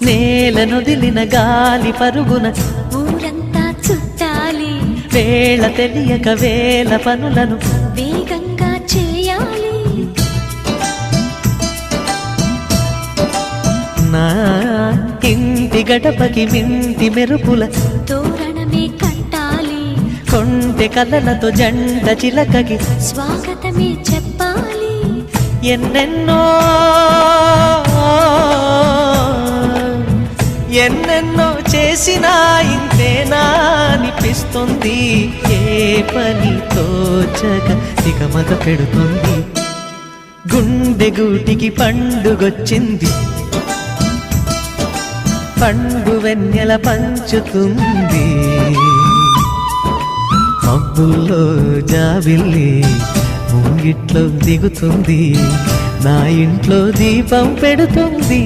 నేలనొదిలిన గాలి పరుగున ఊరంతా చుట్టాలి, వేళ తెలియక వేల పనులను వేగంగా చేయాలి. నా ఇంటి గడపకి మింటి మెరుపుల తోరణమే కట్టాలి, కొంటె కలలతో జంట చిలకకి స్వాగతమే చెప్పాలి. ఎన్నెన్నో ఎన్నెన్నో చేసినా ఇంతేనా అనిపిస్తుంది. ఏ పని తోచక దిగమగ పెడుతుంది. గుండె గూటికి పండుగొచ్చింది, పండు వెన్నెల పంచుతుంది. మబ్బుల్లో జాబిల్లి ముంగిట్లో దిగుతుంది, నా ఇంట్లో దీపం పెడుతుంది.